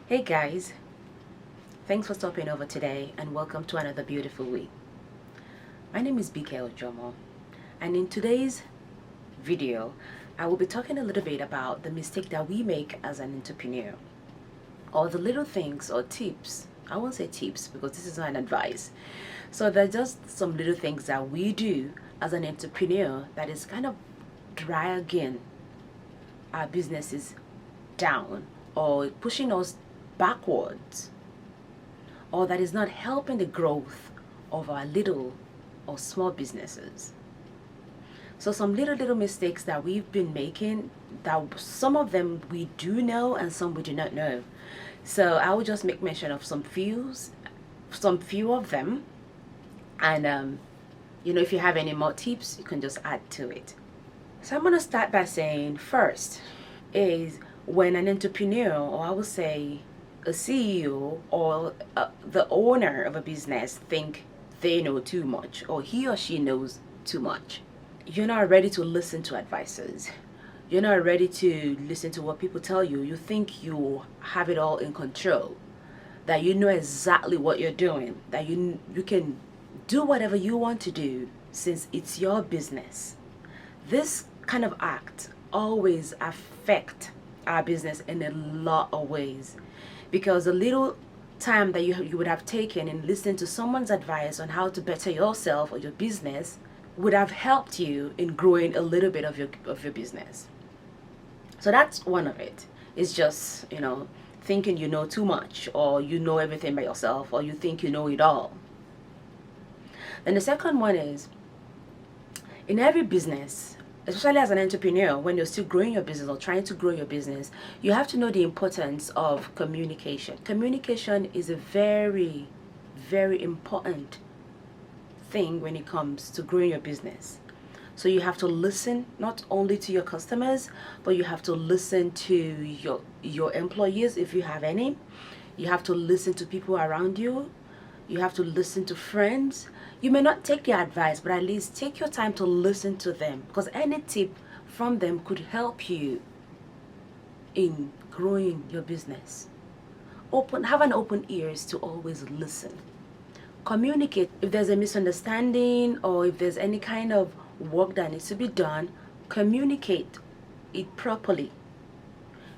Hey guys, thanks for stopping over today and welcome to another beautiful week. My name is Ojomo, and in today's video I will be talking a little bit about the mistake that we make as an entrepreneur, or the little things or tips. I won't say tips because this is not an advice. So they're just some little things that we do as an entrepreneur that is kind of dragging our businesses down or pushing us backwards, or that is not helping the growth of our little or small businesses. So some little mistakes that we've been making, that some of them we do know and some we do not know. So I will just make mention of some few of them, and if you have any more tips, you can just add to it. So I'm going to start by saying, first is, when an entrepreneur, or I would say a CEO or the owner of a business, think they know too much or he or she knows too much, you're not ready to listen to advices. You're not ready to listen to what people tell you. You think you have it all in control, that you know exactly what you're doing, that you can do whatever you want to do since it's your business. This kind of act always affect our business in a lot of ways, because a little time that you would have taken in listening to someone's advice on how to better yourself or your business would have helped you in growing a little bit of your business. So that's one of it. It's just, thinking you know too much, or you know everything by yourself, or you think you know it all. Then the second one is, in every business, especially as an entrepreneur, when you're still growing your business or trying to grow your business, you have to know the importance of communication. Communication is a very, very important thing when it comes to growing your business. So you have to listen not only to your customers, but you have to listen to your employees if you have any. You have to listen to people around you. You have to listen to friends. You may not take their advice, but at least take your time to listen to them, because any tip from them could help you in growing your business. Have an open ears to always listen. Communicate. If there's a misunderstanding or if there's any kind of work that needs to be done, communicate it properly.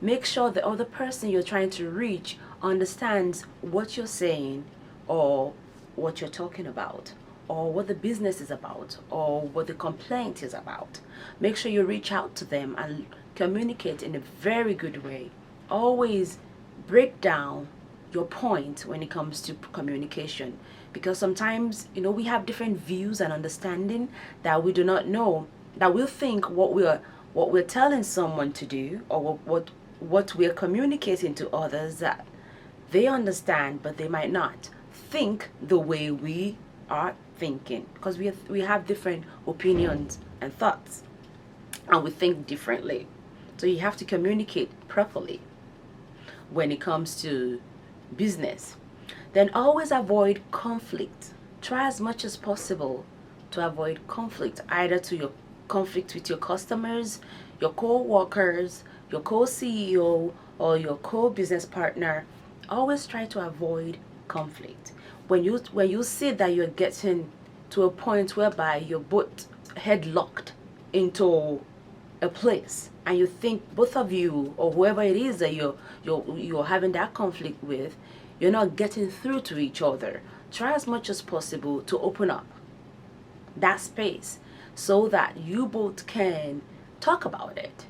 Make sure the other person you're trying to reach understands what you're saying, or what you're talking about, or what the business is about, or what the complaint is about. Make sure you reach out to them and communicate in a very good way. Always break down your point when it comes to communication, because sometimes we have different views and understanding that we do not know, that we think what we're telling someone to do, or what we're communicating to others, that they understand, but they might not think the way we are thinking, because we have different opinions and thoughts, and we think differently. So you have to communicate properly when it comes to business. Then always avoid conflict. Try as much as possible to avoid conflict, either to your conflict with your customers, your co-workers, your co-CEO, or your co-business partner. Always try to avoid conflict. When you see that you're getting to a point whereby you're both headlocked into a place, and you think both of you, or whoever it is that you're having that conflict with, you're not getting through to each other, try as much as possible to open up that space so that you both can talk about it,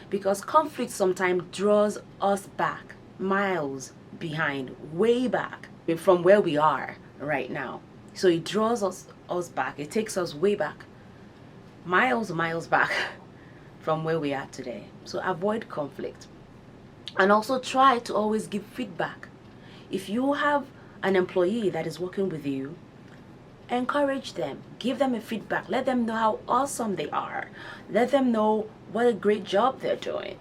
because conflict sometimes draws us back miles behind, way back from where we are right now. So it draws us back. It takes us way back, miles back from where we are today. So avoid conflict, and also try to always give feedback. If you have an employee that is working with you, encourage them, give them a feedback, let them know how awesome they are, let them know what a great job they're doing.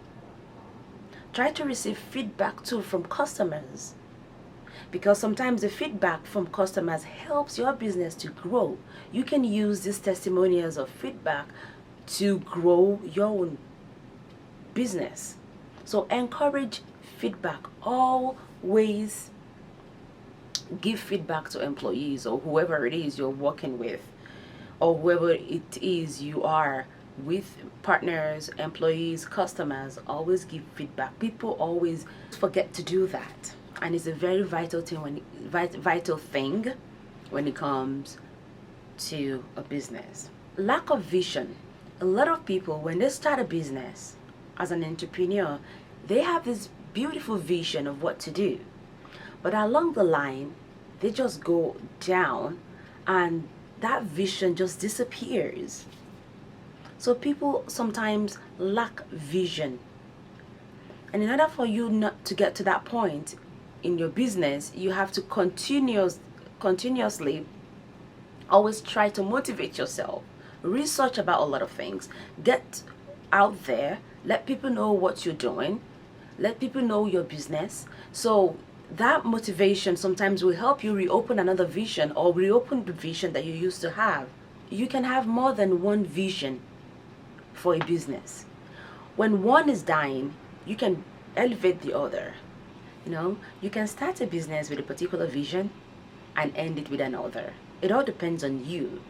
Try to receive feedback too from customers, because sometimes the feedback from customers helps your business to grow. You can use these testimonials of feedback to grow your own business. So encourage feedback. Always give feedback to employees or whoever it is you're working with, or whoever it is you are with, partners, employees, customers. Always give feedback. People always forget to do that, and it's a very vital thing when it comes to a business. Lack of vision. A lot of people, when they start a business as an entrepreneur, they have this beautiful vision of what to do, but along the line they just go down and that vision just disappears. So people sometimes lack vision, and in order for you not to get to that point in your business, you have to continuously always try to motivate yourself, research about a lot of things, get out there, let people know what you're doing, let people know your business. So that motivation sometimes will help you reopen another vision, or reopen the vision that you used to have. You can have more than one vision for a business. When one is dying, you can elevate the other. You can start a business with a particular vision and end it with another. It all depends on you,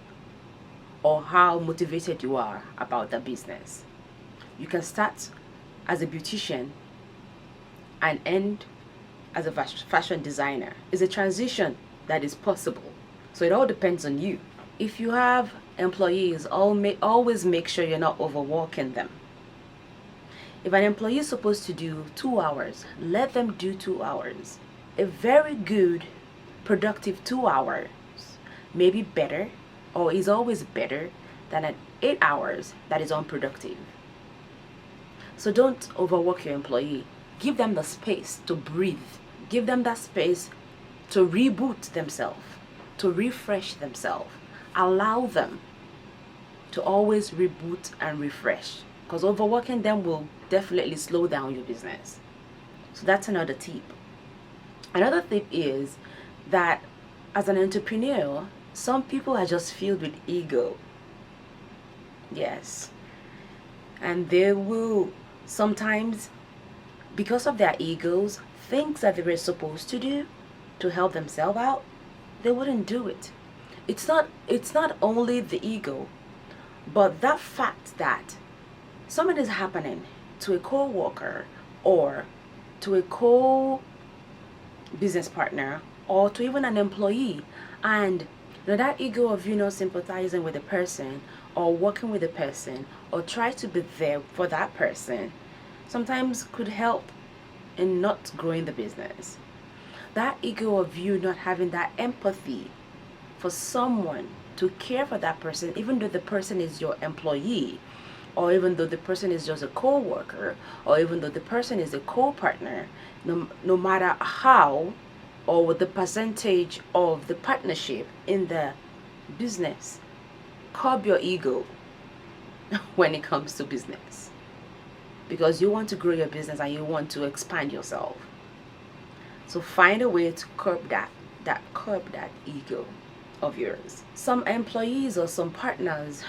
or how motivated you are about the business. You can start as a beautician and end as a fashion designer. It's a transition that is possible. So it all depends on you. If you have employees, always make sure you're not overworking them. If an employee is supposed to do 2 hours, let them do 2 hours. A very good, productive 2 hours may be better, or is always better, than an 8 hours that is unproductive. So don't overwork your employee. Give them the space to breathe. Give them that space to reboot themselves, to refresh themselves. Allow them to always reboot and refresh, because overworking them will definitely slow down your business. So that's another tip. Another tip is that as an entrepreneur, some people are just filled with ego. Yes. And they will sometimes, because of their egos, things that they were supposed to do to help themselves out, they wouldn't do it. It's not only the ego, but that fact that something is happening to a co-worker, or to a co-business partner, or to even an employee, and that ego of you not sympathizing with the person, or working with the person, or try to be there for that person, sometimes could help in not growing the business. That ego of you not having that empathy for someone, to care for that person, even though the person is your employee, or even though the person is just a co-worker, or even though the person is a co-partner, no matter how, or with the percentage of the partnership in the business, curb your ego when it comes to business, because you want to grow your business and you want to expand yourself. So find a way to curb that ego of yours. Some employees or some partners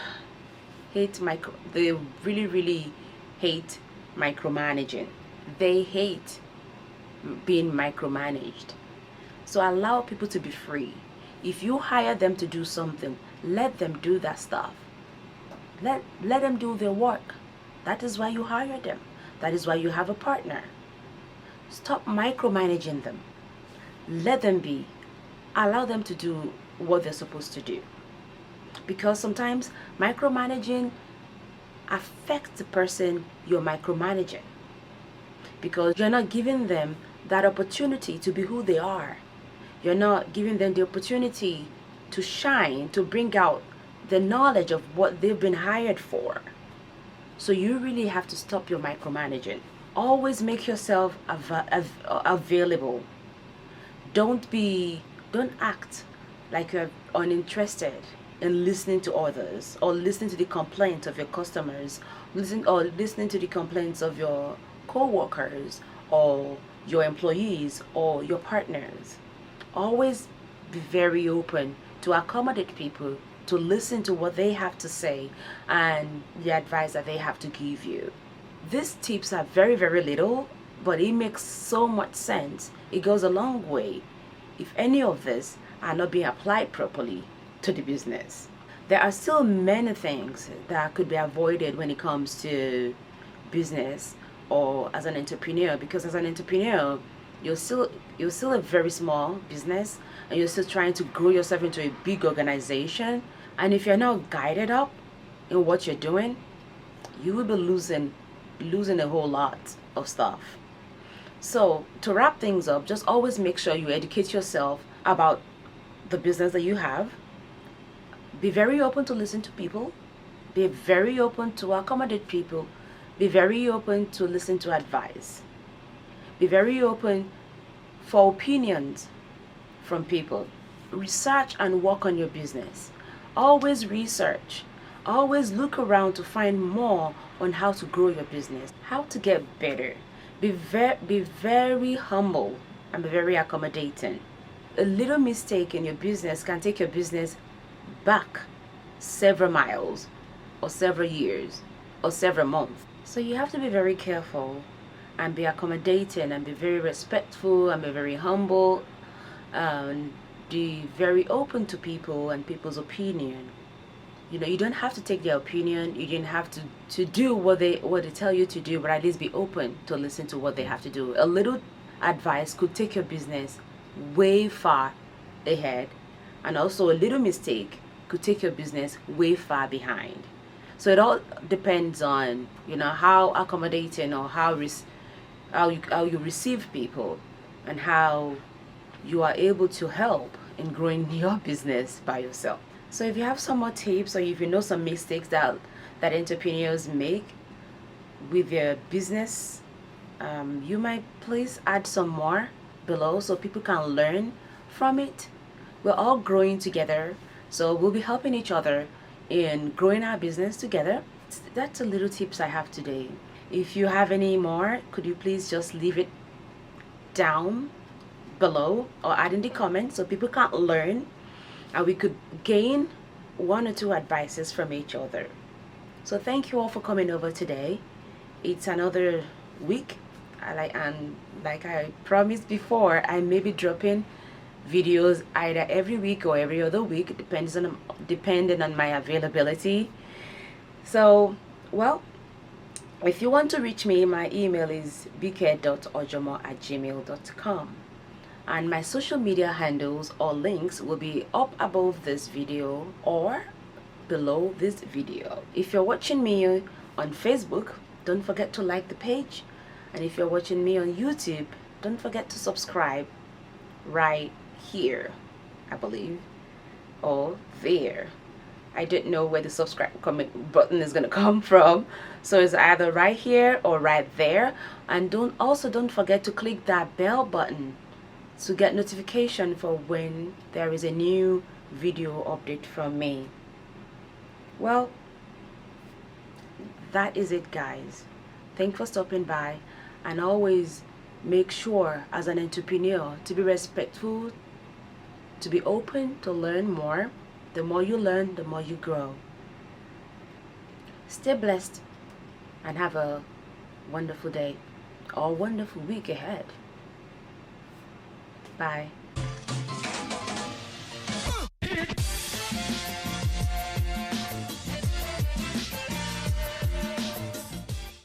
they really hate micromanaging. They hate being micromanaged. So allow people to be free. If you hire them to do something, let them do that stuff. Let them do their work. That is why you hire them. That is why you have a partner. Stop micromanaging them. Let them be. Allow them to do what they're supposed to do. Because sometimes micromanaging affects the person you're micromanaging, because you're not giving them that opportunity to be who they are. You're not giving them the opportunity to shine, to bring out the knowledge of what they've been hired for. So you really have to stop your micromanaging. Always make yourself available. Don't act like you're uninterested in listening to others, or listening to the complaints of your customers, listening to the complaints of your co-workers, or your employees, or your partners. Always be very open to accommodate people, to listen to what they have to say and the advice that they have to give you. These tips are very, very little, but it makes so much sense. It goes a long way if any of this are not being applied properly to the business. There are still many things that could be avoided when it comes to business or as an entrepreneur, because as an entrepreneur you're still a very small business, and you're still trying to grow yourself into a big organization. And if you're not guided up in what you're doing, you will be losing a whole lot of stuff. So to wrap things up, just always make sure you educate yourself about the business that you have. Be very open to listen to people. Be very open to accommodate people. Be very open to listen to advice. Be very open for opinions from people. Research and work on your business. Always research. Always look around to find more on how to grow your business, how to get better. Be very humble and be very accommodating. A little mistake in your business can take your business back several miles or several years or several months. So you have to be very careful and be accommodating and be very respectful and be very humble and be very open to people and people's opinion. You know, you don't have to take their opinion. You didn't have to do what they tell you to do, but at least be open to listen to what they have to do. A little advice could take your business way far ahead, and also a little mistake could take your business way far behind. So it all depends on, you know, how accommodating or how you receive people, and how you are able to help in growing your business by yourself. So if you have some more tips, or if you know some mistakes that entrepreneurs make with their business, you might please add some more below so people can learn from it. We're all growing together, so we'll be helping each other in growing our business together. That's a little tips I have today. If you have any more, could you please just leave it down below or add in the comments so people can learn, and we could gain one or two advices from each other. So thank you all for coming over today. It's another week, and like I promised before, I may be dropping videos either every week or every other week, depending on my availability. So, well, if you want to reach me, my email is bk.ojomo@gmail.com. And my social media handles or links will be up above this video or below this video. If you're watching me on Facebook, don't forget to like the page. And if you're watching me on YouTube, don't forget to subscribe right here, I believe, or there. I don't know where the subscribe comment button is going to come from, so it's either right here or right there. And don't forget to click that bell button to get notification for when there is a new video update from me. Well, that is it, guys. Thanks for stopping by, and always make sure as an entrepreneur to be respectful, to be open to learn more. The more you learn, the more you grow. Stay blessed and have a wonderful day or wonderful week ahead. Bye.